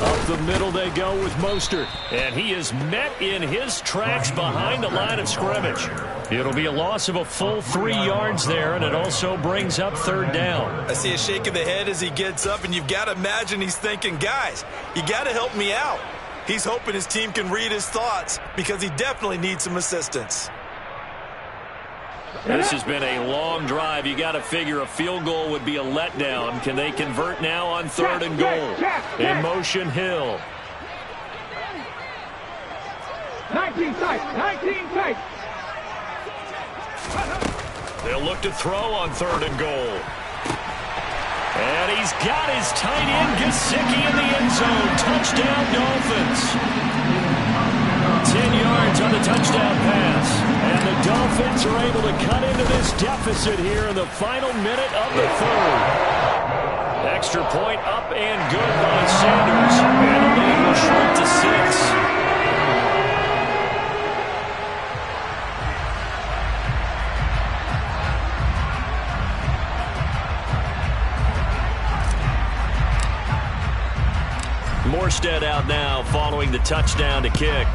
Up the middle they go with Mostert. And he is met in his tracks behind the line of scrimmage. It'll be a loss of a full 3 yards there, and it also brings up 3rd down. I see a shake of the head as he gets up, and you've got to imagine he's thinking, guys, you got to help me out. He's hoping his team can read his thoughts because he definitely needs some assistance. This has been a long drive. You got to figure a field goal would be a letdown. Can they convert now on 3rd and goal? In motion, Hill. 19 tight. They'll look to throw on 3rd and goal. got his tight end Gesicki in the end zone. Touchdown, Dolphins. 10 yards on the touchdown pass. And the Dolphins are able to cut into this deficit here in the final minute of the third. Extra point up and good by Sanders. And the lead will shrink to 6. Morstead out now following the touchdown to kick.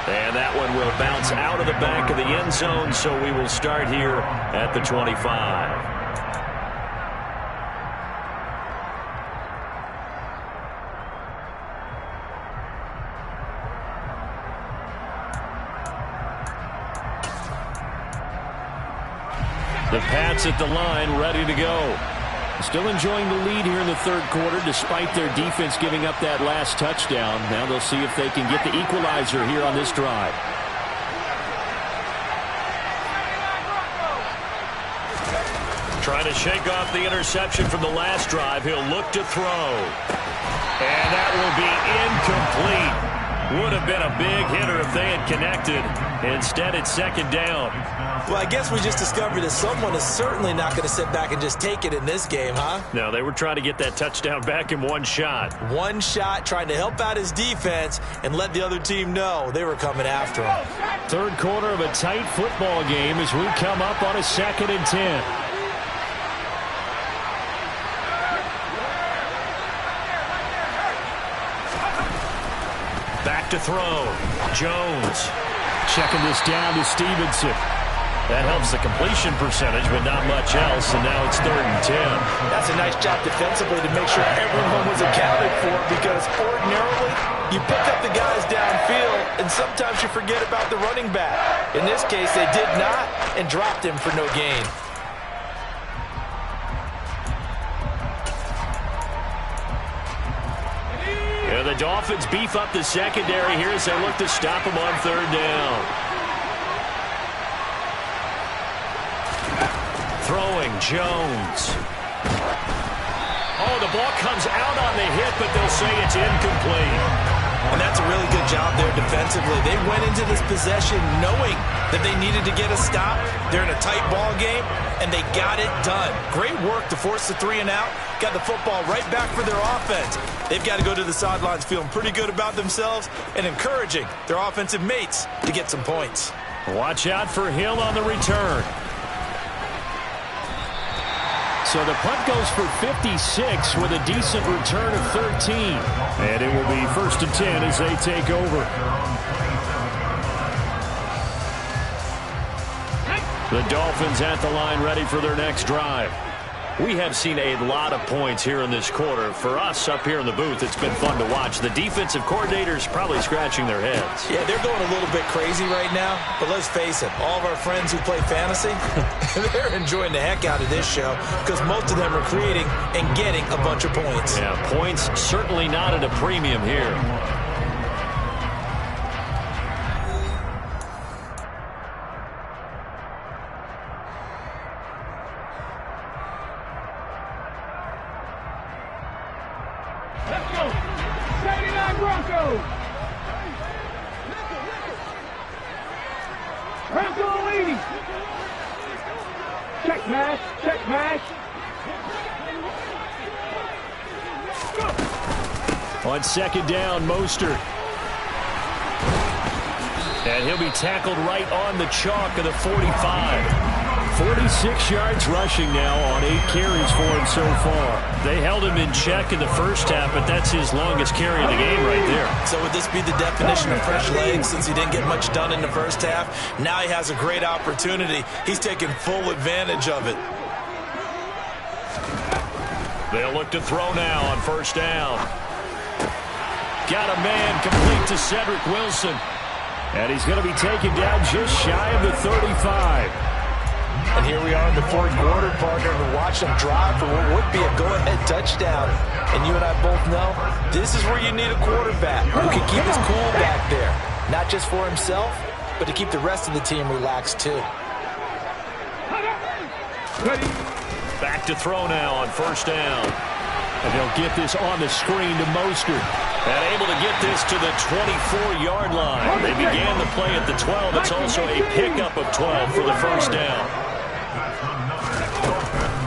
And that one will bounce out of the back of the end zone, so we will start here at the 25. The Pats at the line, ready to go. Still enjoying the lead here in the third quarter despite their defense giving up that last touchdown. Now they'll see if they can get the equalizer here on this drive. Trying to shake off the interception from the last drive. He'll look to throw. And that will be incomplete. Would have been a big hitter if they had connected. Instead, it's second down. Well, I guess we just discovered that someone is certainly not going to sit back and just take it in this game, huh? No, they were trying to get that touchdown back in one shot. One shot, trying to help out his defense and let the other team know they were coming after him. Third quarter of a tight football game as we come up on a 2nd and 10. Back to throw. Jones checking this down to Stevenson. That helps the completion percentage, but not much else, and now it's 3rd and 10. That's a nice job defensively to make sure everyone was accounted for, because ordinarily you pick up the guys downfield, and sometimes you forget about the running back. In this case, they did not, and dropped him for no gain. Yeah, the Dolphins beef up the secondary here as they look to stop him on 3rd down. Throwing, Jones. Oh, the ball comes out on the hit, but they'll say it's incomplete. And that's a really good job there defensively. They went into this possession knowing that they needed to get a stop. They're in a tight ball game, and they got it done. Great work to force the 3 and out. Got the football right back for their offense. They've got to go to the sidelines feeling pretty good about themselves and encouraging their offensive mates to get some points. Watch out for Hill on the return. So the punt goes for 56 with a decent return of 13. And it will be 1st and 10 as they take over. The Dolphins at the line ready for their next drive. We have seen a lot of points here in this quarter. For us up here in the booth, it's been fun to watch. The defensive coordinators probably scratching their heads. Yeah, they're going a little bit crazy right now. But let's face it, all of our friends who play fantasy, they're enjoying the heck out of this show because most of them are creating and getting a bunch of points. Yeah, points certainly not at a premium here. On 2nd down, Mostert. And he'll be tackled right on the chalk of the 45. 46 yards rushing now on 8 carries for him so far. They held him in check in the first half, but that's his longest carry of the game right there. So would this be the definition of fresh legs since he didn't get much done in the first half? Now he has a great opportunity. He's taking full advantage of it. They'll look to throw now on 1st down. Got a man complete to Cedric Wilson. And he's going to be taken down just shy of the 35. And here we are in the 4th quarter, partner, and watch them drive for what would be a go-ahead touchdown. And you and I both know this is where you need a quarterback who can keep his cool back there. Not just for himself, but to keep the rest of the team relaxed too. Ready. Back to throw now on first down. And they'll get this on the screen to Mostert. And able to get this to the 24-yard line. They began the play at the 12. It's also a pickup of 12 for the first down.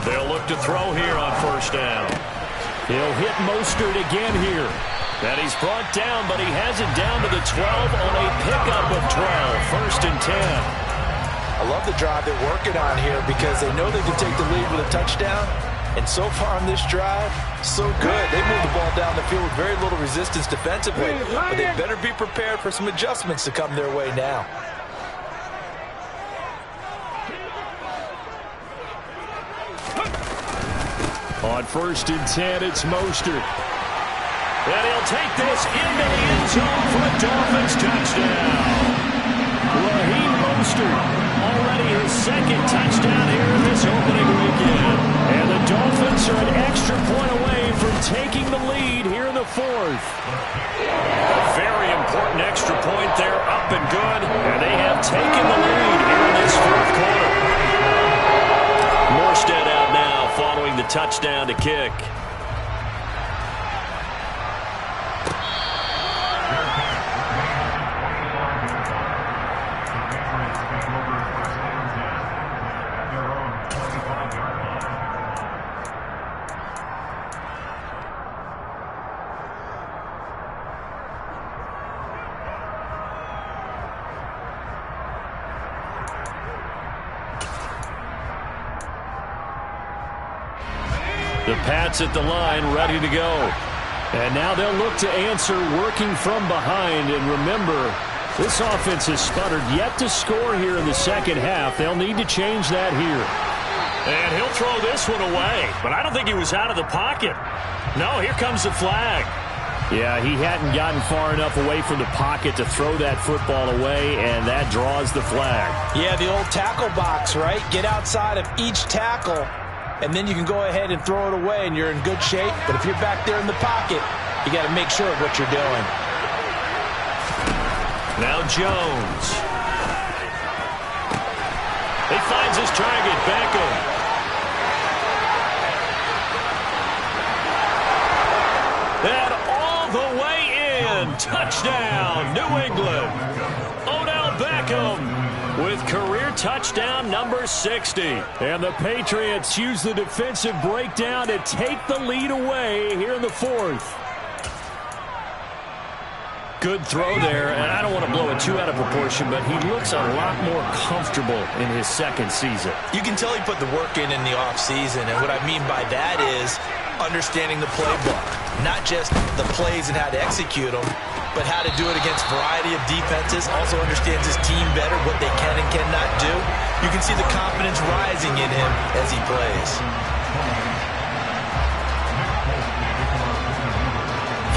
They'll look to throw here on first down. He'll hit Mostert again here. And he's brought down, but he has it down to the 12 on a pickup of 12. First and 10. I love the drive they're working on here because they know they can take the lead with a touchdown. And so far on this drive, so good. They move the ball down the field with very little resistance defensively. But they better be prepared for some adjustments to come their way now. On first and 10, it's Mostert. And he'll take this into the end zone for a Dolphins touchdown. Raheem Mostert, already his second touchdown here in this opening weekend. And the Dolphins are an extra point away from taking the lead here in the fourth. A very important extra point there, up and good. And they have taken the lead here in this fourth quarter. Morstead out now following the touchdown to kick. The Pats at the line, ready to go. And now they'll look to answer working from behind. And remember, this offense has sputtered yet to score here in the second half. They'll need to change that here. And he'll throw this one away. But I don't think he was out of the pocket. No, here comes the flag. Yeah, he hadn't gotten far enough away from the pocket to throw that football away, and that draws the flag. Yeah, the old tackle box, right? Get outside of each tackle, and then you can go ahead and throw it away, and you're in good shape. But if you're back there in the pocket, you got to make sure of what you're doing. Now Jones. He finds his target, Beckham. And all the way in. Touchdown, New England. Odell Beckham with career touchdown number 60. And the Patriots use the defensive breakdown to take the lead away here in the fourth. Good throw there, and I don't want to blow it too out of proportion, but he looks a lot more comfortable in his second season. You can tell he put the work in the offseason, and what I mean by that is understanding the playbook. Not just the plays and how to execute them, but how to do it against a variety of defenses. Also understands his team better, what they can and cannot do. You can see the confidence rising in him as he plays.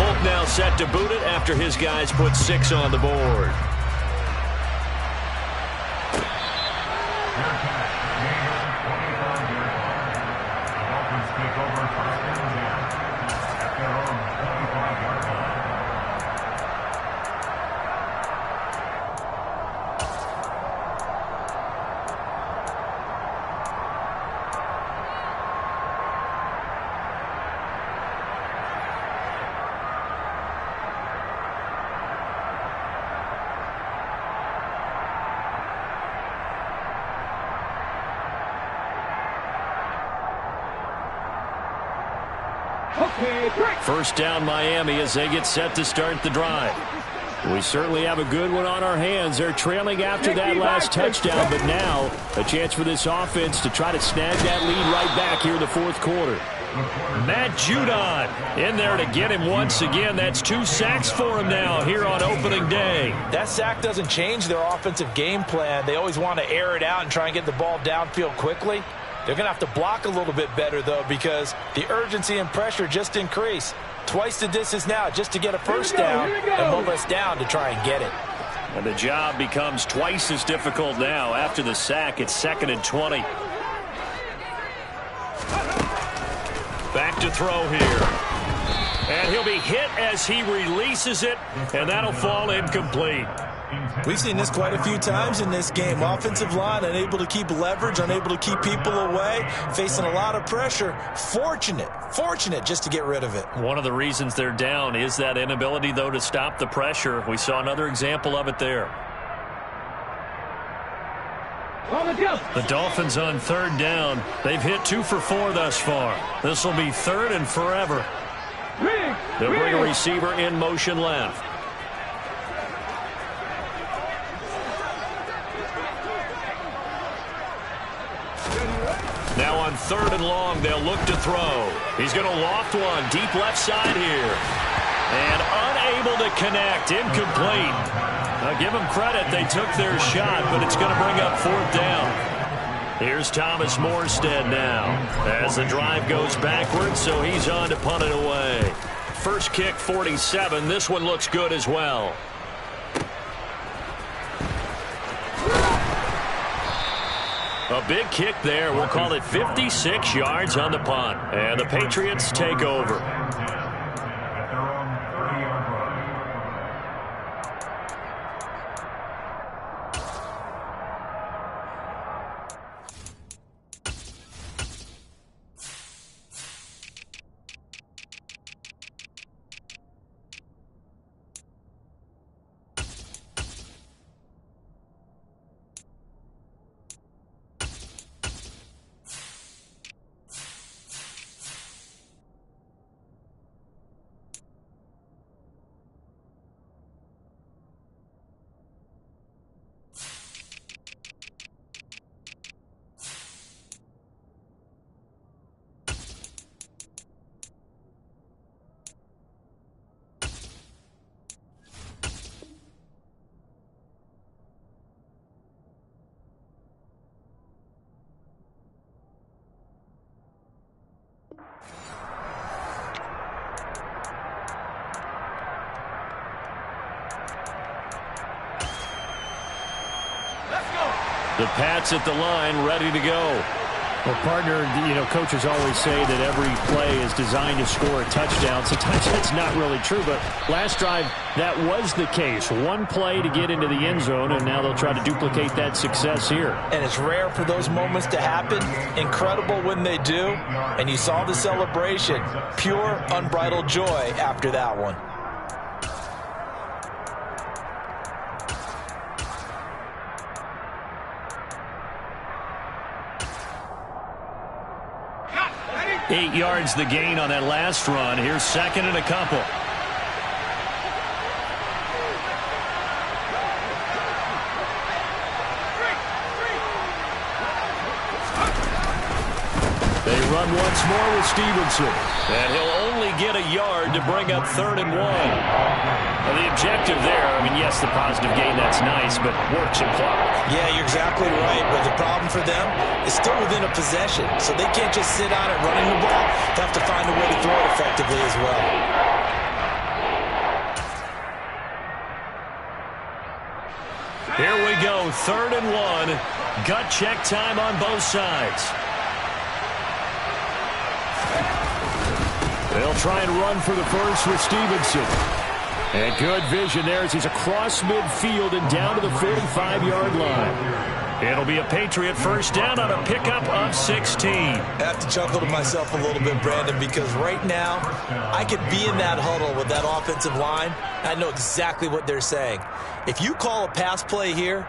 Folk now set to boot it after his guys put 6 on the board. First down Miami as they get set to start the drive. We certainly have a good one on our hands. They're trailing after that last touchdown, but now a chance for this offense to try to snag that lead right back here in the fourth quarter. Matt Judon in there to get him once again. That's 2 sacks for him now here on opening day. That sack doesn't change their offensive game plan. They always want to air it out and try and get the ball downfield quickly. They're going to have to block a little bit better, though, because the urgency and pressure just increase. Twice the distance now just to get a first down and move us down to try and get it. And the job becomes twice as difficult now. After the sack, it's 2nd and 20. Back to throw here. And he'll be hit as he releases it, and that'll fall incomplete. We've seen this quite a few times in this game. Offensive line unable to keep leverage, unable to keep people away, facing a lot of pressure. Fortunate just to get rid of it. One of the reasons they're down is that inability, though, to stop the pressure. We saw another example of it there. The Dolphins on third down. They've hit 2 for 4 thus far. This will be third and forever. They'll bring a receiver in motion left. Now on third and long, they'll look to throw. He's going to loft one deep left side here. And unable to connect. Incomplete. Now give them credit. They took their shot, but it's going to bring up fourth down. Here's Thomas Morstead now as the drive goes backwards, so he's on to punt it away. First kick, 47. This one looks good as well. A big kick there. We'll call it 56 yards on the punt. And the Patriots take over. The Pats at the line, ready to go. Well, partner, coaches always say that every play is designed to score a touchdown. Sometimes that's not really true, but last drive, that was the case. One play to get into the end zone, and now they'll try to duplicate that success here. And it's rare for those moments to happen. Incredible when they do. And you saw the celebration. Pure, unbridled joy after that one. Eight yards the gain on that last run. Here's second and a couple. They run once more with Stevenson. And he'll only get a yard to bring up third and one. Well, the objective there, yes, the positive gain, that's nice, but works in clock. Yeah, you're exactly right. But the problem for them is still within a possession. So they can't just sit on it running the ball. They have to find a way to throw it effectively as well. Here we go, third and one. Gut check time on both sides. They'll try and run for the first with Stevenson. And good vision there as he's across midfield and down to the 45-yard line. It'll be a Patriot first down on a pickup of 16. I have to chuckle to myself a little bit, Brandon, because right now I could be in that huddle with that offensive line. I know exactly what they're saying. If you call a pass play here,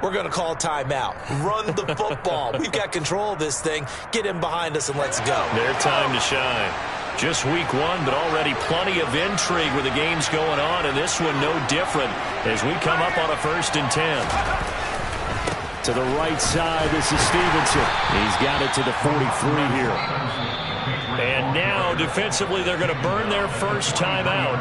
we're going to call timeout. Run the football. We've got control of this thing. Get in behind us and let's go. Their time to shine. Just week one, but already plenty of intrigue with the games going on, and this one no different as we come up on a 1st and 10. To the right side, this is Stevenson. He's got it to the 43 here. And now, defensively, they're going to burn their first timeout.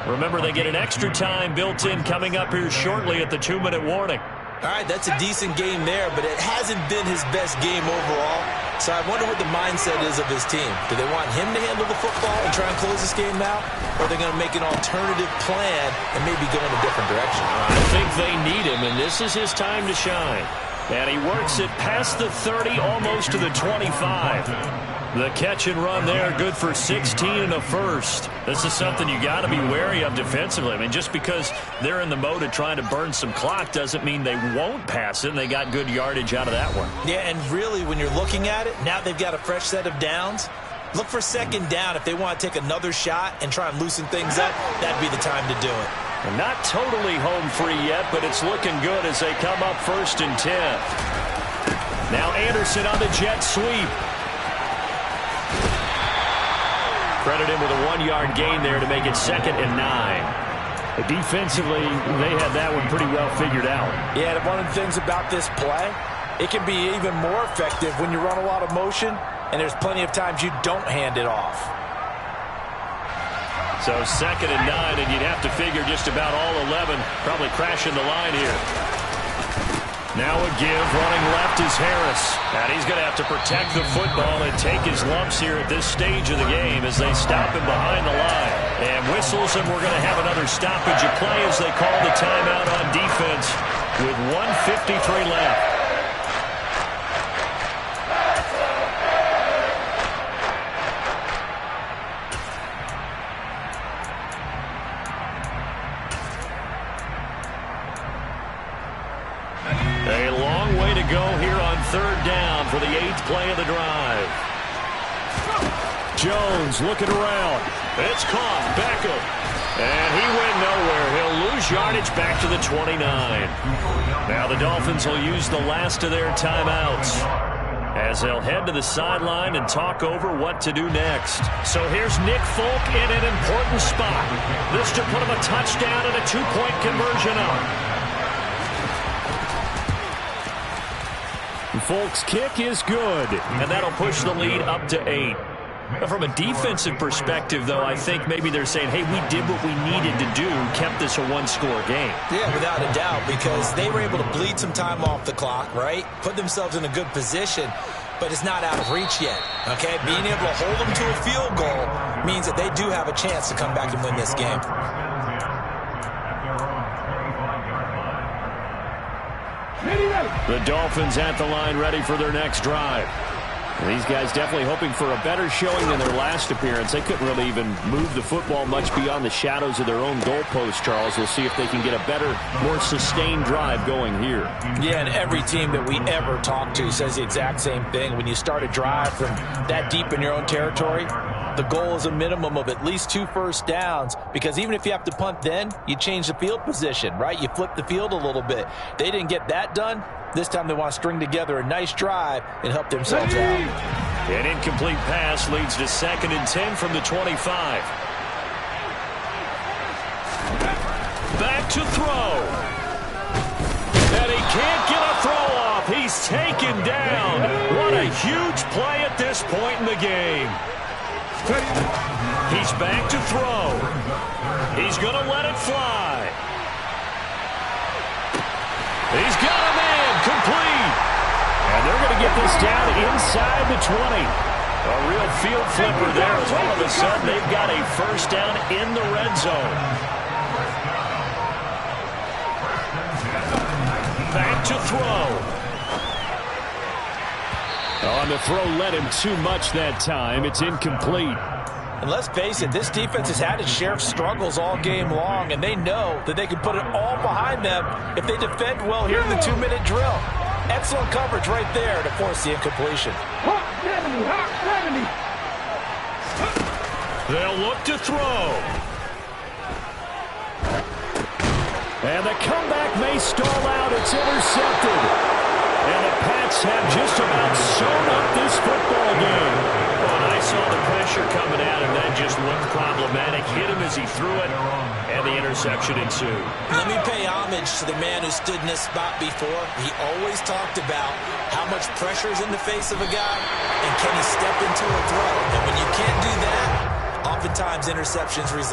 Remember, they get an extra time built in coming up here shortly at the 2-minute warning. All right, that's a decent game there, but it hasn't been his best game overall. So I wonder what the mindset is of his team. Do they want him to handle the football and try and close this game out? Or are they going to make an alternative plan and maybe go in a different direction? I think they need him, and this is his time to shine. And he works it past the 30, almost to the 25. The catch and run there, good for 16 and a first. This is something you got to be wary of defensively. I mean, just because they're in the mode of trying to burn some clock doesn't mean they won't pass it, and they got good yardage out of that one. Yeah, and really, when you're looking at it, now they've got a fresh set of downs. Look for second down if they want to take another shot and try and loosen things up. That'd be the time to do it. And not totally home free yet, but it's looking good as they come up 1st and 10. Now Anderson on the jet sweep. Credit him with a 1-yard gain there to make it 2nd and 9. Defensively, they had that one pretty well figured out. Yeah, and one of the things about this play, it can be even more effective when you run a lot of motion, and there's plenty of times you don't hand it off. So 2nd and 9, and you'd have to figure just about all 11 probably crashing the line here. Now a give, running left is Harris. And he's going to have to protect the football and take his lumps here at this stage of the game as they stop him behind the line. And whistles, and we're going to have another stoppage of play as they call the timeout on defense with 1:53 left. A long way to go here on 3rd down for the 8th play of the drive. Jones looking around. It's caught. Beckham. And he went nowhere. He'll lose yardage back to the 29. Now the Dolphins will use the last of their timeouts as they'll head to the sideline and talk over what to do next. So here's Nick Folk in an important spot. This to put him a touchdown and a 2-point conversion up. Folk's kick is good. And that'll push the lead up to 8. From a defensive perspective, though, I think maybe they're saying, hey, we did what we needed to do, kept this a 1-score game. Yeah, without a doubt, because they were able to bleed some time off the clock, right? Put themselves in a good position, but it's not out of reach yet, okay? Being able to hold them to a field goal means that they do have a chance to come back and win this game. The Dolphins at the line ready for their next drive. And these guys definitely hoping for a better showing than their last appearance. They couldn't really even move the football much beyond the shadows of their own goalpost, Charles. We'll see if they can get a better, more sustained drive going here. Yeah, and every team that we ever talk to says the exact same thing. When you start a drive from that deep in your own territory, the goal is a minimum of at least 2 first downs, because even if you have to punt then, you change the field position, right? You flip the field a little bit. They didn't get that done. This time they want to string together a nice drive and help themselves out. An incomplete pass leads to 2nd and 10 from the 25. Back to throw. And he can't get a throw off. He's taken down. What a huge play at this point in the game. He's back to throw. He's going to let it fly. He's got a man complete. And they're going to get this down inside the 20. A real field flipper there as all of a sudden they've got a first down in the red zone. Back to throw. On the throw led him too much that time. It's incomplete. And let's face it, this defense has had its share of struggles all game long, and they know that they can put it all behind them if they defend well here in the 2-minute drill. Excellent coverage right there to force the incompletion. Hot 70, hot 70. They'll look to throw. And the comeback may stall out. It's intercepted. And the Pats have just about sewn up this football game. Well, I saw the pressure coming at him. That just looked problematic. Hit him as he threw it, and the interception ensued. Let me pay homage to the man who stood in this spot before. He always talked about how much pressure is in the face of a guy, and can he step into a throw. And when you can't do that, oftentimes interceptions result.